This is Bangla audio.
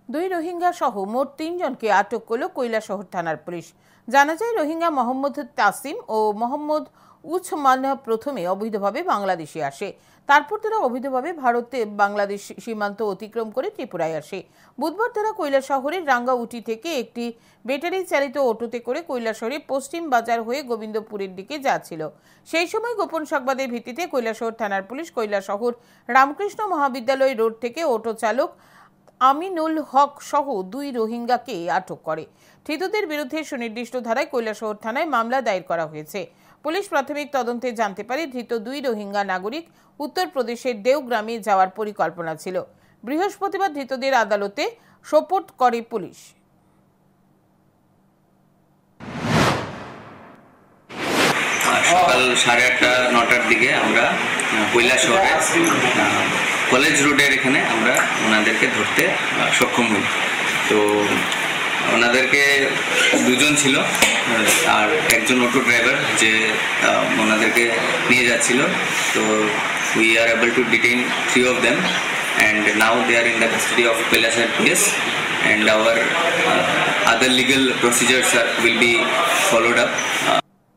দুই রোহিঙ্গা সহ মোট ৩ জনকে আটক করল কৈলাসহর থানার পুলিশ। জানা যায়, রোহিঙ্গা মোহাম্মদ তাসিম ও মোহাম্মদ উছমান প্রথমে অবৈধভাবে বাংলাদেশে আসে। তারপর তারা অবৈধভাবে ভারতে বাংলাদেশ সীমান্ত অতিক্রম করে ত্রিপুরায় আসে। বুধবার তারা কৈলাসহরের রাঙ্গাউটি থেকে একটি ব্যাটারি চালিত অটোতে করে কৈলাসহরের পশ্চিম বাজার হয়ে গোবিন্দপুরের দিকে যাচ্ছিল। সেই সময় গোপন সংবাদের ভিত্তিতে কৈলাসহর থানার পুলিশ কৈলাসহর রামকৃষ্ণ মহাবিদ্যালয় রোড থেকে অটো চালক আমিনুল হক সহ 2 রোহিঙ্গাকে আটক করে। ধৃতদের বিরুদ্ধে সুনির্দিষ্ট ধারায় কৈলাসহর থানায় মামলা দায়ের করা হয়েছে। পুলিশ প্রাথমিক তদন্তে জানতে পারে, ধৃত 2 রোহিঙ্গা নাগরিক উত্তরপ্রদেশের দেওগ্রামে যাওয়ার পরিকল্পনা ছিল। বৃহস্পতিবার ধৃতদের আদালতে সোপর্দ করে পুলিশ। সকাল 8:30-9টার দিকে আমরা কৈলাসহরে কলেজ রোডের এখানে আমরা ওনাদেরকে ধরতে সক্ষম হই। তো ওনাদেরকে 2 জন ছিল আর একজন অটো ড্রাইভার যে ওনাদেরকে নিয়ে যাচ্ছিল। তো we are able to detain 3 of them and now they are in the custody of Kailasahar PS and our other legal procedures will be followed up.